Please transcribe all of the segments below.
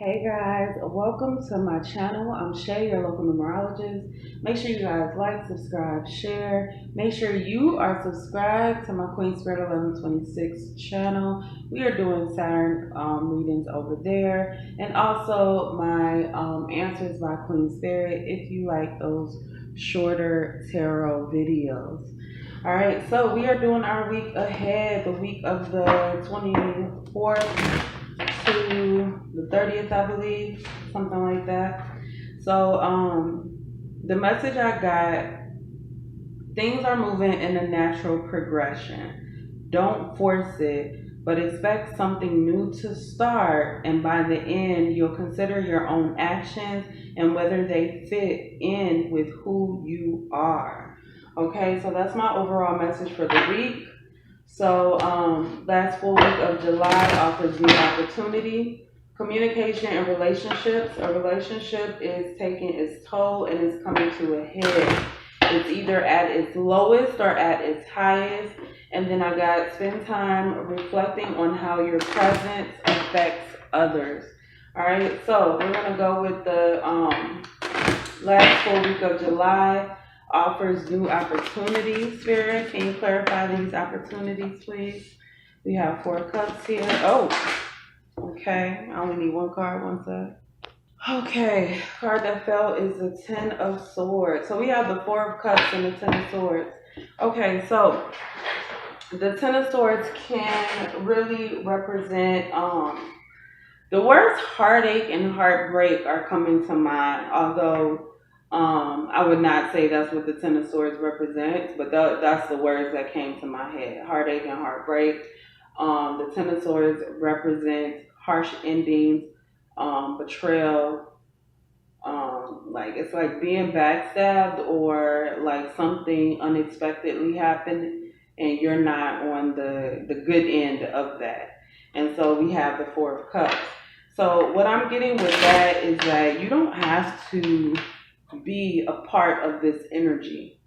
Hey guys, welcome to my channel. I'm Shay, your local numerologist. Make sure you guys like, subscribe, share. Make sure you are subscribed to my Queen Spirit 1126 channel. We are doing Saturn readings over there, and also my answers by Queen Spirit if you like those shorter tarot videos. All right, so we are doing our week ahead, the week of the 24th to the 30th, I believe, something like that. So, the message I got, things are moving in a natural progression. Don't force it, but expect something new to start, and by the end, you'll consider your own actions and whether they fit in with who you are. Okay, so that's my overall message for the week. So, last full week of July offers new opportunity. Communication and relationships. A relationship is taking its toll and is coming to a head. It's either at its lowest or at its highest. And then I got spend time reflecting on how your presence affects others. All right, so we're going to go with the last full week of July. Offers new opportunities. Spirit, can you clarify these opportunities, please? We have 4 cups here. Oh, okay. I only need one card, one side. Okay, card that fell is the 10 of Swords. So we have the 4 of Cups and the 10 of Swords. Okay, so the 10 of Swords can really represent, the words heartache and heartbreak are coming to mind, although I would not say that's what the Ten of Swords represents, but that's the words that came to my head. Heartache and heartbreak. The Ten of Swords represents harsh endings, betrayal. Like it's like being backstabbed or like something unexpectedly happened and you're not on the good end of that. And so we have the 4 of Cups. So what I'm getting with that is that you don't have to be a part of this energy,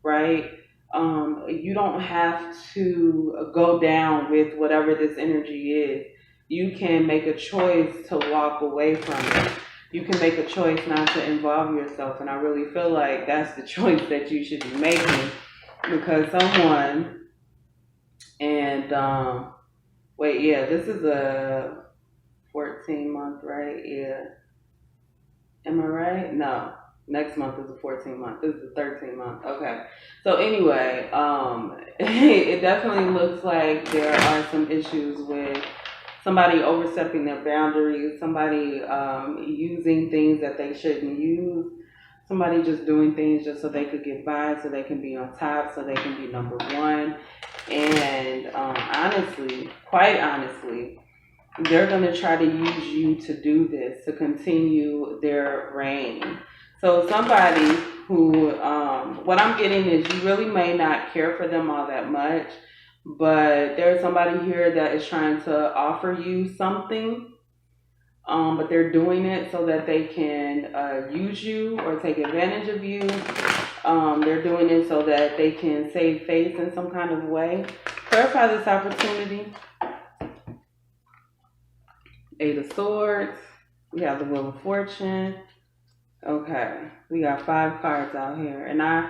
right? You don't have to go down with whatever this energy is. You can make a choice to walk away from it. You can make a choice not to involve yourself. And I really feel like that's the choice that you should be making, because someone, and wait, yeah, this is a 14-month, right? Yeah. Am I right? No. Next month is a 14-month. This is a 13-month. Okay. So anyway, it definitely looks like there are some issues with somebody overstepping their boundaries, somebody using things that they shouldn't use, somebody just doing things just so they could get by, so they can be on top, so they can be number one. And honestly, quite honestly, they're going to try to use you to do this, to continue their reign. So somebody who, what I'm getting is you really may not care for them all that much, but there's somebody here that is trying to offer you something, but they're doing it so that they can use you or take advantage of you. They're doing it so that they can save face in some kind of way. Clarify this opportunity. 8 of Swords. We have the Wheel of Fortune. Okay, we got 5 cards out here, and I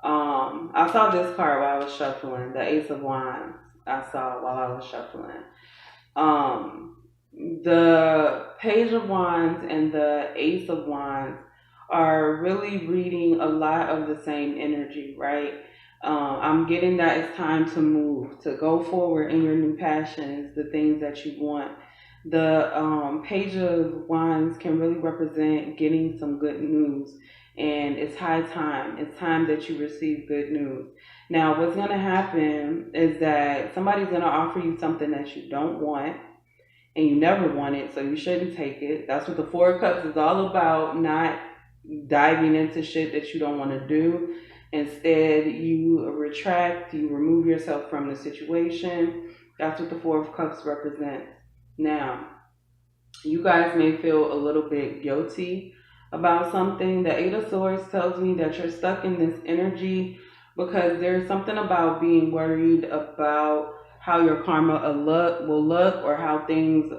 saw this card while I was shuffling. The Ace of Wands. I saw while I was shuffling. The Page of Wands and the Ace of Wands are really reading a lot of the same energy, right? I'm getting that it's time to move, to go forward in your new passions, the things that you want. The Page of Wands can really represent getting some good news, and it's high time. It's time that you receive good news. Now, what's going to happen is that somebody's going to offer you something that you don't want, and you never want it, so you shouldn't take it. That's what the 4 of Cups is all about, not diving into shit that you don't want to do. Instead, you retract, you remove yourself from the situation. That's what the 4 of Cups represents. Now, you guys may feel a little bit guilty about something. The 8 of Swords tells me that you're stuck in this energy because there's something about being worried about how your karma will look or how things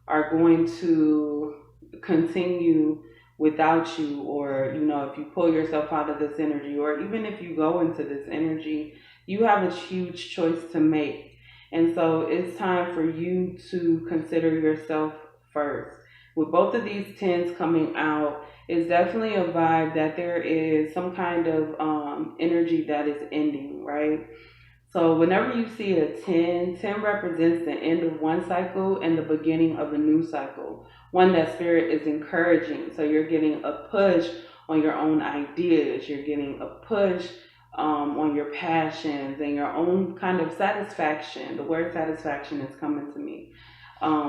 are going to continue without you, or if you pull yourself out of this energy, or even if you go into this energy, you have a huge choice to make. And so it's time for you to consider yourself first. With both of these tens coming out, it's definitely a vibe that there is some kind of energy that is ending, right? So whenever you see a 10, 10 represents the end of one cycle and the beginning of a new cycle, one that spirit is encouraging. So you're getting a push on your own ideas, you're getting a push on your passions and your own kind of satisfaction. The word satisfaction is coming to me.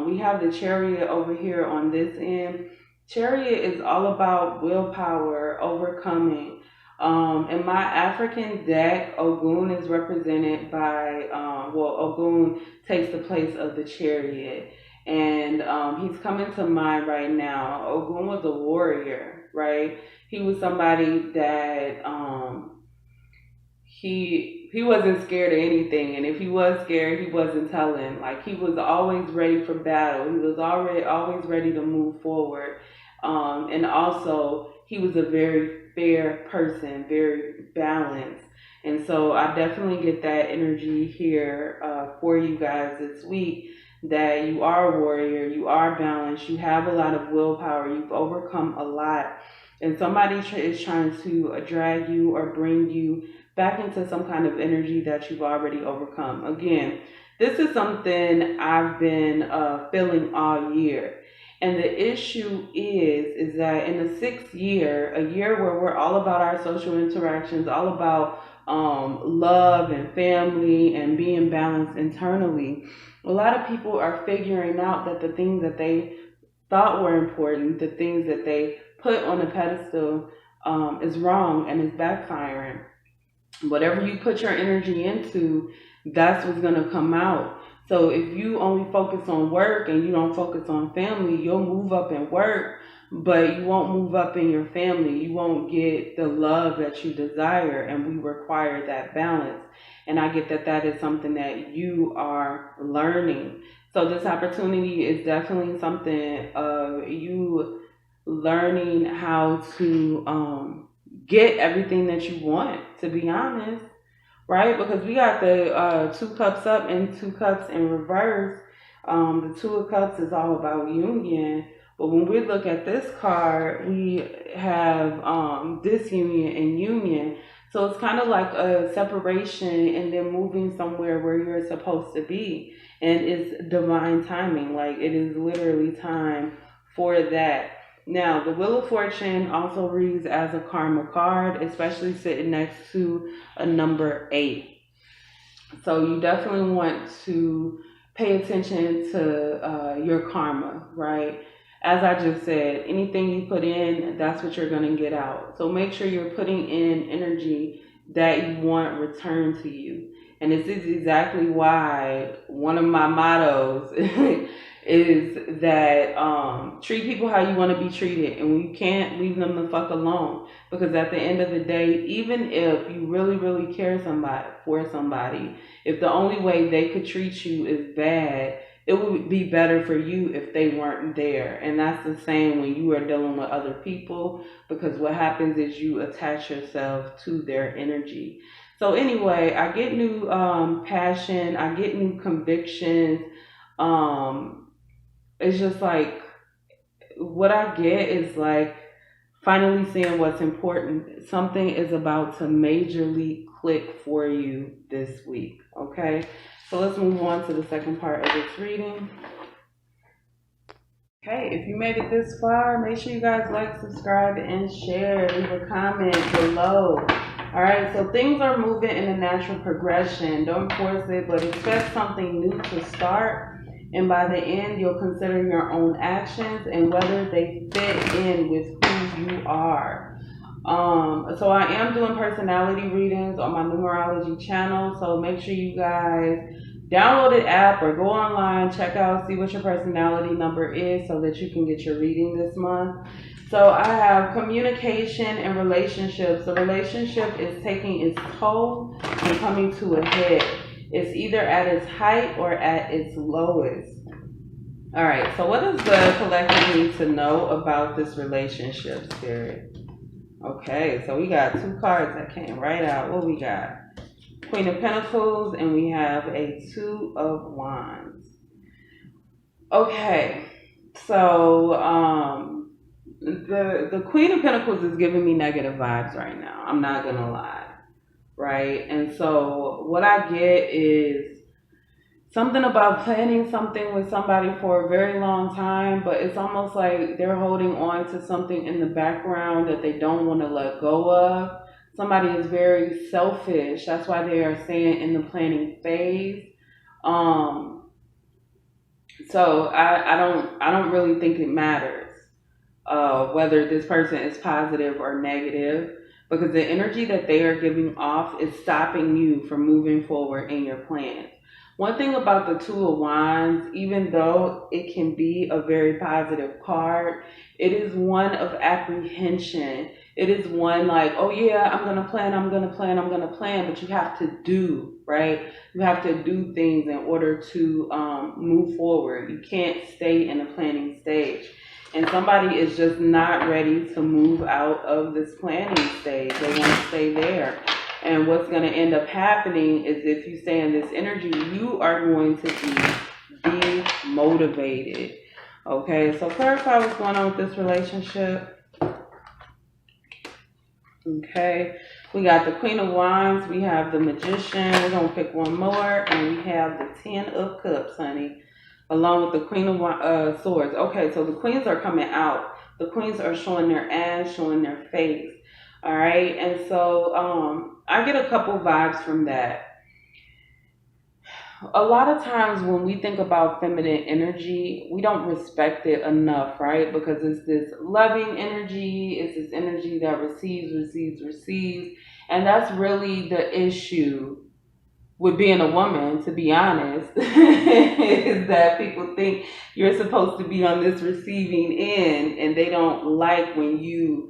We have the Chariot over here on this end. Chariot is all about willpower, overcoming. In my African deck, Ogun is represented by, Ogun takes the place of the Chariot. And he's coming to mind right now. Ogun was a warrior, right? He was somebody that he wasn't scared of anything, and if he was scared, he wasn't telling. Like, he was always ready for battle. He was always ready to move forward. And also, he was a very fair person, very balanced. And so I definitely get that energy here for you guys this week, that you are a warrior, you are balanced, you have a lot of willpower, you've overcome a lot. And somebody is trying to drag you or bring you back into some kind of energy that you've already overcome. Again, this is something I've been feeling all year. And the issue is that in the 6th year, a year where we're all about our social interactions, all about love and family and being balanced internally, a lot of people are figuring out that the things that they thought were important, the things that they put on a pedestal, is wrong and is backfiring. Whatever you put your energy into, that's what's going to come out. So if you only focus on work and you don't focus on family, you'll move up in work, but you won't move up in your family. You won't get the love that you desire, and we require that balance. And I get that that is something that you are learning. So this opportunity is definitely something of you learning how to get everything that you want, to be honest, right? Because we got the 2 cups up and 2 cups in reverse. The 2 of cups is all about union, but when we look at this card, we have disunion and union. So it's kind of like a separation and then moving somewhere where you're supposed to be, and it's divine timing. Like, it is literally time for that. Now, the Wheel of Fortune also reads as a karma card, especially sitting next to a number 8. So you definitely want to pay attention to your karma, right? As I just said, anything you put in, that's what you're going to get out. So make sure you're putting in energy that you want returned to you. And this is exactly why one of my mottos is that treat people how you want to be treated, and you can't leave them the fuck alone, because at the end of the day, even if you really care for somebody, if the only way they could treat you is bad, it would be better for you if they weren't there. And that's the same when you are dealing with other people, because what happens is you attach yourself to their energy. So anyway, I get new passion, I get new convictions. It's just like, what I get is like finally seeing what's important. Something is about to majorly click for you this week, okay? So let's move on to the second part of this reading. Okay, if you made it this far, make sure you guys like, subscribe, and share. Leave a comment below. All right, so things are moving in a natural progression. Don't force it, but expect something new to start. And by the end, you'll consider your own actions and whether they fit in with who you are. So I am doing personality readings on my numerology channel. So make sure you guys download the app or go online, check out, see what your personality number is so that you can get your reading this month. So I have communication and relationships. The relationship is taking its toll and coming to a head. It's either at its height or at its lowest. All right, so what does the collective need to know about this relationship, Spirit? Okay, so we got two cards that came right out. What we got? Queen of Pentacles, and we have a Two of Wands. Okay, so the Queen of Pentacles is giving me negative vibes right now. I'm not gonna lie, right? And so what I get is something about planning something with somebody for a very long time, but it's almost like they're holding on to something in the background that they don't want to let go of. Somebody is very selfish. That's why they are staying in the planning phase. Um, so I don't really think it matters whether this person is positive or negative, because the energy that they are giving off is stopping you from moving forward in your plans. One thing about the Two of Wands, even though it can be a very positive card, it is one of apprehension. It is one like, oh yeah, I'm going to plan, I'm going to plan, I'm going to plan, but you have to do, right? You have to do things in order to move forward. You can't stay in a planning stage. And somebody is just not ready to move out of this planning stage. They want to stay there. And what's going to end up happening is if you stay in this energy, you are going to be demotivated. Okay, so clarify what's going on with this relationship. Okay, we got the Queen of Wands, we have the Magician, we're going to pick one more, and we have the Ten of Cups, honey, along with the Queen of Swords. Okay, so the Queens are coming out. The Queens are showing their ass, showing their face. All right, and so I get a couple vibes from that. A lot of times when we think about feminine energy, we don't respect it enough, right? Because it's this loving energy, it's this energy that receives. And that's really the issue with being a woman, to be honest, is that people think you're supposed to be on this receiving end, and they don't like when you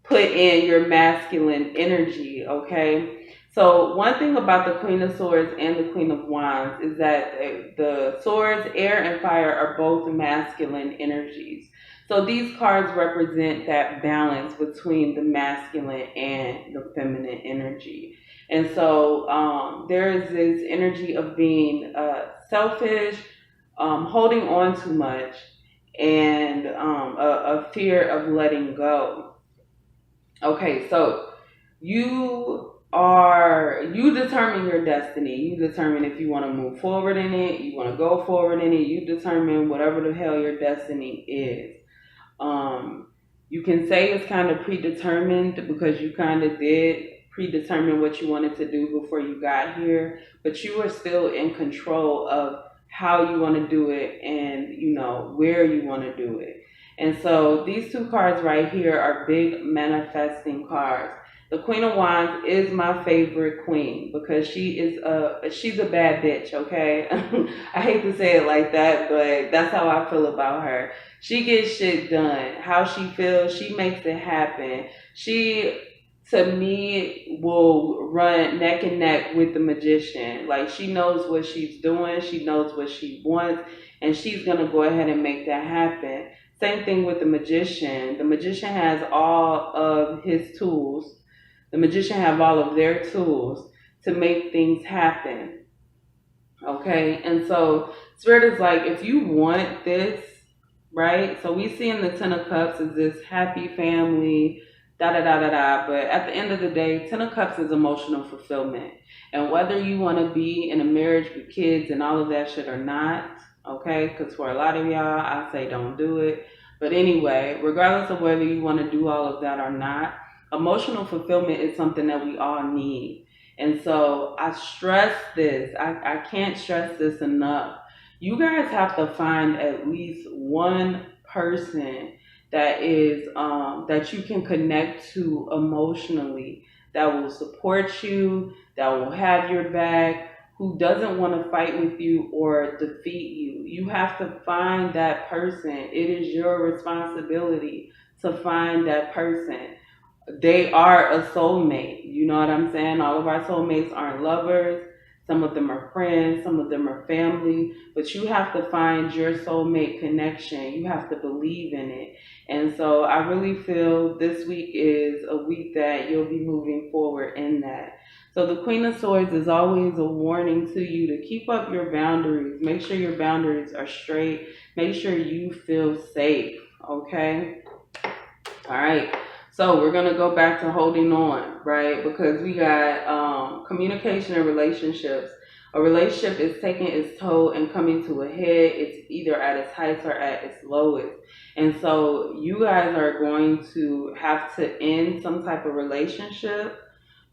put in your masculine energy, okay? So one thing about the Queen of Swords and the Queen of Wands is that the swords, air and fire, are both masculine energies. So these cards represent that balance between the masculine and the feminine energy. And so there is this energy of being selfish, holding on too much, and a fear of letting go. Okay, so you determine your destiny. You determine if you want to move forward in it, you want to go forward in it. You determine whatever the hell your destiny is. You can say it's kind of predetermined because you kind of did predetermine what you wanted to do before you got here, but you are still in control of how you want to do it and, where you want to do it. And so these two cards right here are big manifesting cards. The Queen of Wands is my favorite queen because she's a bad bitch, okay? I hate to say it like that, but that's how I feel about her. She gets shit done. How she feels, she makes it happen. She, to me, will run neck and neck with the Magician. Like, she knows what she's doing, she knows what she wants, and she's gonna go ahead and make that happen. Same thing with the Magician. The Magician has all of his tools. The Magician have all of their tools to make things happen. Okay? And so Spirit is like, if you want this, right? So we see in the Ten of Cups is this happy family, da-da-da-da-da. But at the end of the day, Ten of Cups is emotional fulfillment. And whether you want to be in a marriage with kids and all of that shit or not, okay, because for a lot of y'all, I say don't do it. But anyway, regardless of whether you want to do all of that or not, emotional fulfillment is something that we all need. And so I stress this. I can't stress this enough. You guys have to find at least one person that is that you can connect to emotionally, that will support you, that will have your back, who doesn't want to fight with you or defeat you. You have to find that person. It is your responsibility to find that person. They are a soulmate. You know what I'm saying? All of our soulmates aren't lovers. Some of them are friends, some of them are family, but you have to find your soulmate connection. You have to believe in it. And so I really feel this week is a week that you'll be moving forward in that. So the Queen of Swords is always a warning to you to keep up your boundaries. Make sure your boundaries are straight. Make sure you feel safe, okay? All right. So we're going to go back to holding on, right? Because we got communication and relationships. A relationship is taking its toll and coming to a head. It's either at its heights or at its lowest. And so you guys are going to have to end some type of relationship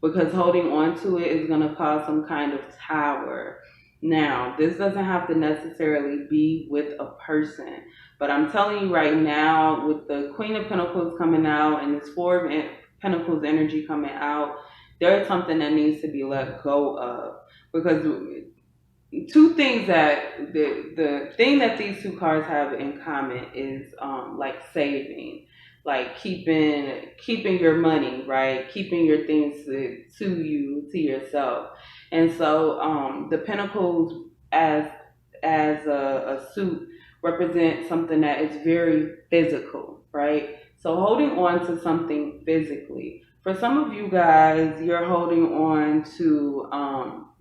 because holding on to it is going to cause some kind of tower. Now, this doesn't have to necessarily be with a person, but I'm telling you right now, with the Queen of Pentacles coming out and this Four of Pentacles energy coming out, there's something that needs to be let go of. Because two things that the thing that these two cards have in common is like saving, like keeping your money, right? Keeping your things to yourself. And so the pentacles as a suit represent something that is very physical, right? So holding on to something physically. For some of you guys, you're holding on to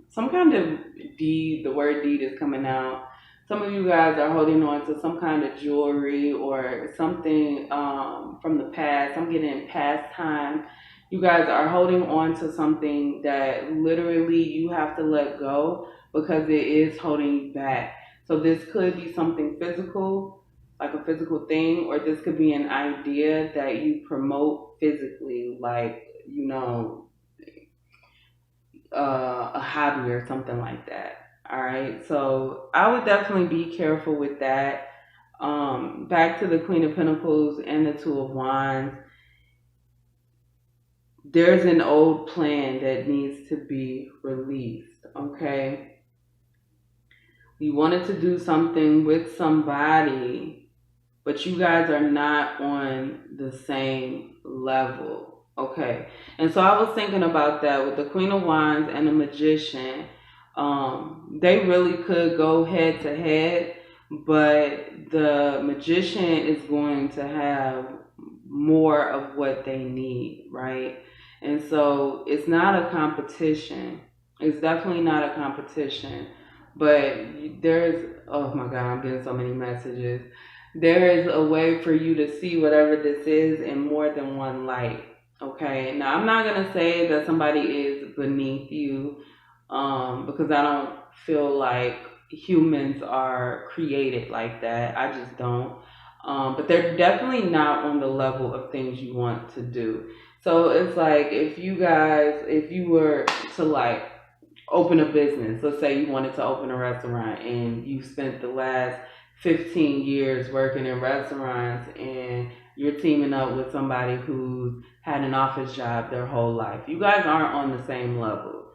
some kind of deed. The word deed is coming out. Some of you guys are holding on to some kind of jewelry or something from the past. I'm getting past time. You guys are holding on to something that literally you have to let go because it is holding you back. So this could be something physical, like a physical thing, or this could be an idea that you promote physically, like, you know, a hobby or something like that. All right, so I would definitely be careful with that. Back to the Queen of Pentacles and the Two of Wands. There's an old plan that needs to be released, okay? You wanted to do something with somebody, but you guys are not on the same level, okay? And so I was thinking about that with the Queen of Wands and the Magician. They really could go head to head, but the Magician is going to have more of what they need, right? And so it's not a competition. It's definitely not a competition. But there's, oh my God, I'm getting so many messages. There is a way for you to see whatever this is in more than one light. Okay. Now, I'm not going to say that somebody is beneath you because I don't feel like humans are created like that. I just don't. But they're definitely not on the level of things you want to do. So it's like if you were to like open a business, let's say you wanted to open a restaurant and you spent the last 15 years working in restaurants and you're teaming up with somebody who's had an office job their whole life. You guys aren't on the same level.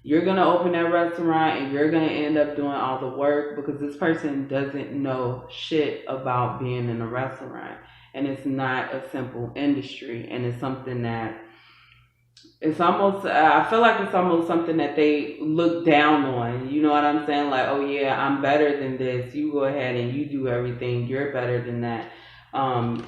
You're going to open that restaurant and you're going to end up doing all the work because this person doesn't know shit about being in a restaurant. And it's not a simple industry. And it's something that it's almost, I feel like it's almost something that they look down on. You know what I'm saying? Like, oh yeah, I'm better than this. You go ahead and you do everything. You're better than that.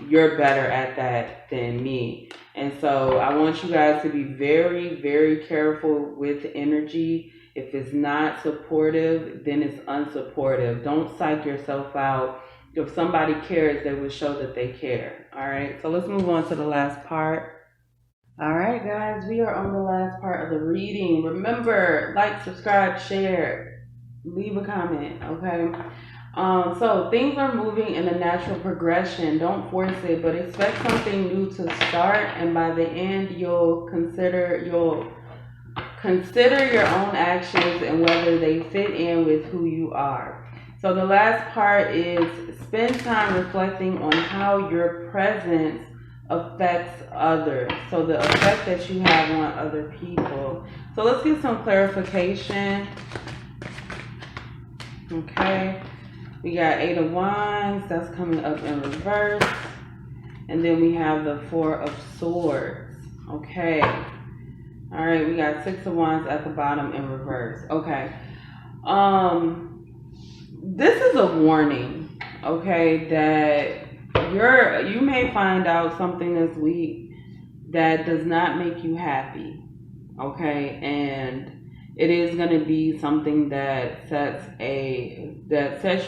You're better at that than me. And so I want you guys to be very, very careful with energy. If it's not supportive, then it's unsupportive. Don't psych yourself out. If somebody cares, they will show that they care. All right. So let's move on to the last part. All right, guys, we are on the last part of the reading. Remember, like, subscribe, share, leave a comment, okay? So things are moving in a natural progression. Don't force it, but expect something new to start. And by the end, you'll consider your own actions and whether they fit in with who you are. So the last part is spend time reflecting on how your presence affects others. So the effect that you have on other people. So let's get some clarification. Okay. We got 8 of Wands. That's coming up in reverse. And then we have the 4 of Swords. Okay. All right, we got Six of Wands at the bottom in reverse. Okay. Um, this is a warning, okay, that you may find out something this week that does not make you happy, okay, and it is going to be something that sets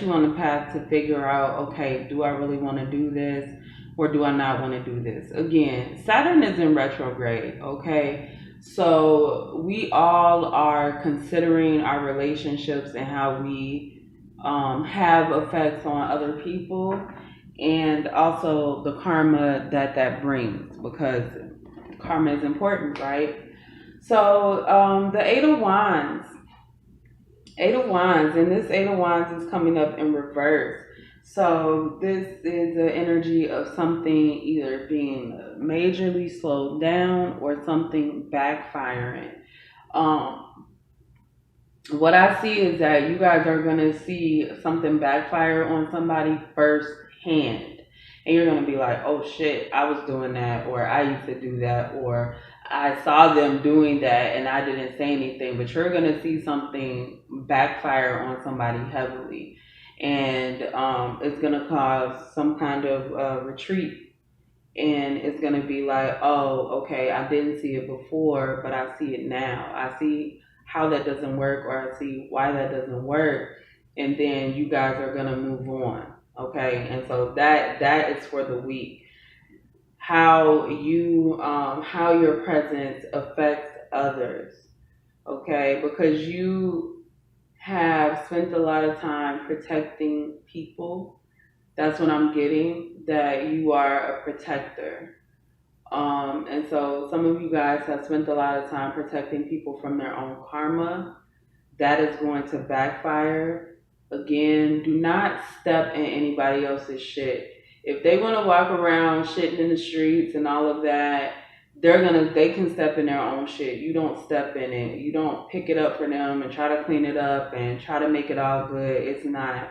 you on the path to figure out, okay, do I really want to do this or do I not want to do this? Again, Saturn is in retrograde, okay, so we all are considering our relationships and how we have effects on other people, and also the karma that brings, because karma is important, right? So the Eight of Wands, and this Eight of Wands is coming up in reverse. So this is the energy of something either being majorly slowed down or something backfiring. Um, what I see is that you guys are going to see something backfire on somebody firsthand. And you're going to be like, oh shit, I was doing that, or I used to do that, or I saw them doing that and I didn't say anything. But you're going to see something backfire on somebody heavily. And it's going to cause some kind of retreat. And it's going to be like, oh, okay, I didn't see it before, but I see it now. I see how that doesn't work, or I see why that doesn't work. And then you guys are going to move on. Okay. And so that is for the week. How your presence affects others. Okay. Because you have spent a lot of time protecting people. That's what I'm getting, that you are a protector. And so some of you guys have spent a lot of time protecting people from their own karma. That is going to backfire. Again, do not step in anybody else's shit. If they want to walk around shitting in the streets and all of that, they can step in their own shit. You don't step in it. You don't pick it up for them and try to clean it up and try to make it all good. It's not.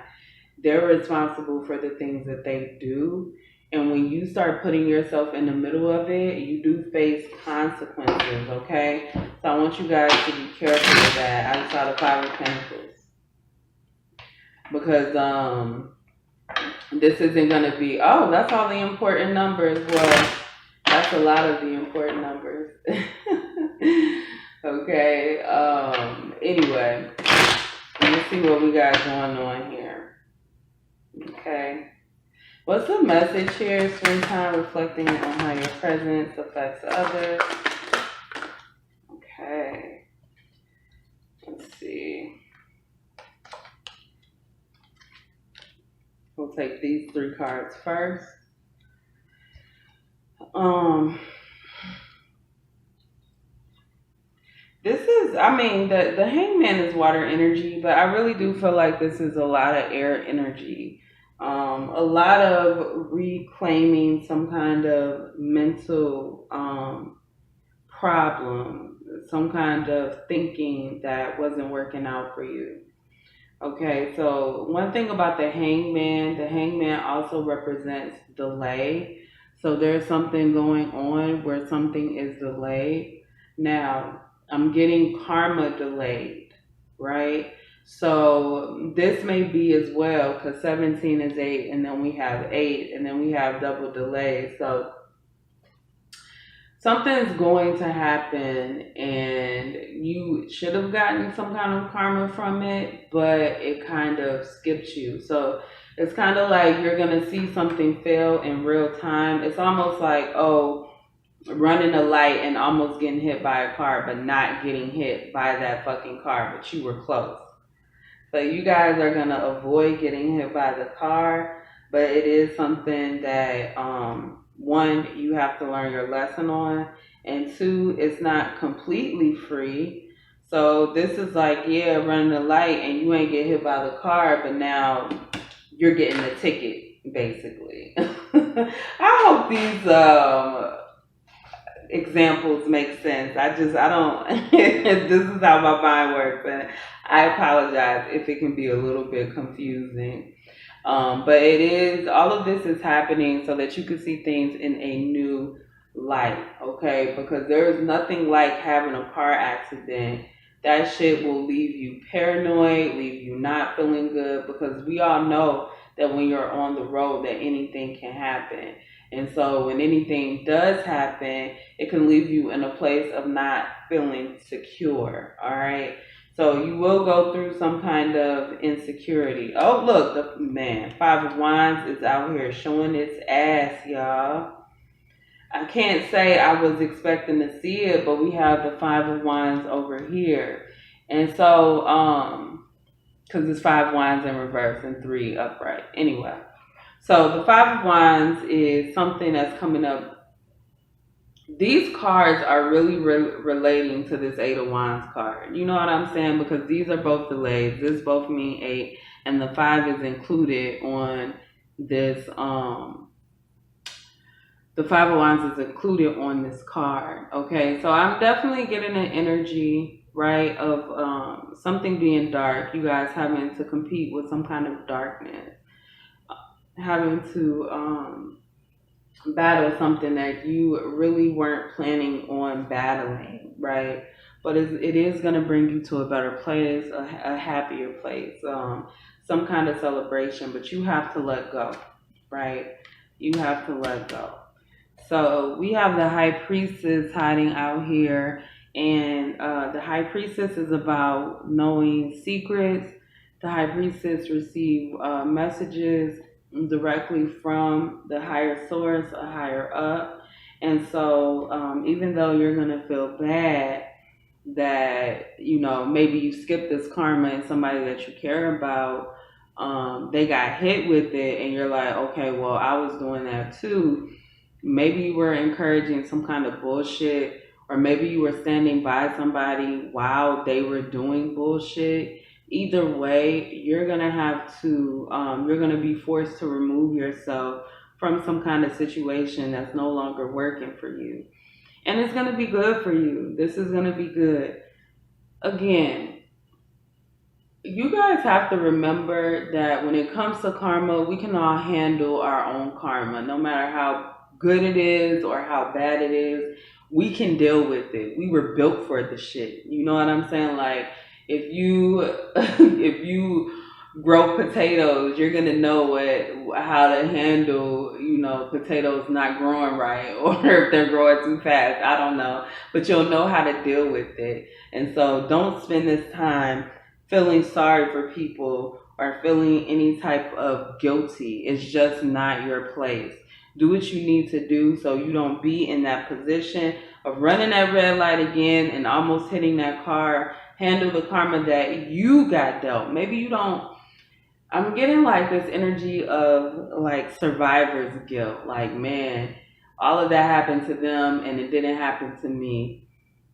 They're responsible for the things that they do. And when you start putting yourself in the middle of it, you do face consequences, okay? So I want you guys to be careful with that. I just saw the Five of Pentacles. Because this isn't going to be, oh, that's all the important numbers. Well, that's a lot of the important numbers. Okay. Anyway, let's see what we got going on here. Okay. What's the message here? Spend time reflecting on how your presence affects others. Okay. Let's see. We'll take these three cards first. This is, the Hangman is water energy, but I really do feel like this is a lot of air energy. A lot of reclaiming some kind of mental problem, some kind of thinking that wasn't working out for you. Okay, so one thing about the hangman also represents delay. So there's something going on where something is delayed. Now, I'm getting karma delayed, right? So this may be as well, because 17 is 8, and then we have 8, and then we have double delay. So something's going to happen, and you should have gotten some kind of karma from it, but it kind of skipped you. So it's kind of like you're going to see something fail in real time. It's almost like, running a light and almost getting hit by a car, but not getting hit by that fucking car, but you were close. So you guys are going to avoid getting hit by the car, but it is something that, one, you have to learn your lesson on, and two, it's not completely free. So this is like, running the light and you ain't get hit by the car, but now you're getting the ticket, basically. I hope these examples make sense. I don't, this is how my mind works, and I apologize if it can be a little bit confusing. But it is, all of this is happening so that you can see things in a new light, okay? Because there's nothing like having a car accident. That shit will leave you paranoid, leave you not feeling good, because we all know that when you're on the road that anything can happen. And so when anything does happen, it can leave you in a place of not feeling secure, all right? So you will go through some kind of insecurity. Oh, look, the man, Five of Wands is out here showing its ass, y'all. I can't say I was expecting to see it, but we have the Five of Wands over here. And so, because it's Five Wands in reverse and three upright. Anyway, so the Five of Wands is something that's coming up. These cards are really relating to this Eight of Wands card. You know what I'm saying? Because these are both delays. This both mean eight, and the five is included on this. The Five of Wands is included on this card. Okay, so I'm definitely getting an energy, right, of something being dark. You guys having to compete with some kind of darkness, having to battle something that you really weren't planning on battling, right? But it is going to bring you to a better place, a happier place, some kind of celebration. But you have to let go, right? You have to let go. So we have the High Priestess hiding out here, and the High Priestess is about knowing secrets. The High Priestess receive messages directly from the higher source, a higher up. And so even though you're going to feel bad that, you know, maybe you skipped this karma and somebody that you care about, they got hit with it, and you're like, okay, well, I was doing that too. Maybe you were encouraging some kind of bullshit, or maybe you were standing by somebody while they were doing bullshit. Either way, you're going to have to, you're going to be forced to remove yourself from some kind of situation that's no longer working for you. And it's going to be good for you. This is going to be good. Again, you guys have to remember that when it comes to karma, we can all handle our own karma, no matter how good it is or how bad it is. We can deal with it. We were built for the shit. You know what I'm saying? Like, if you if you grow potatoes, you're gonna know how to handle, you know, potatoes not growing right, or if they're growing too fast. I don't know, but you'll know how to deal with it. And so don't spend this time feeling sorry for people or feeling any type of guilty. It's just not your place. Do what you need to do so you don't be in that position of running that red light again and almost hitting that car. Handle the karma that you got dealt. Maybe you don't. I'm getting like this energy of like survivor's guilt. Like, man, all of that happened to them and it didn't happen to me.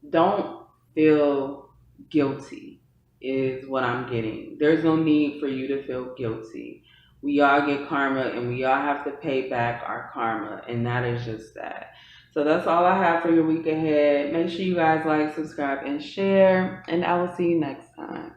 Don't feel guilty is what I'm getting. There's no need for you to feel guilty. We all get karma and we all have to pay back our karma, and that is just that. So that's all I have for your week ahead. Make sure you guys like, subscribe, and share, and I will see you next time.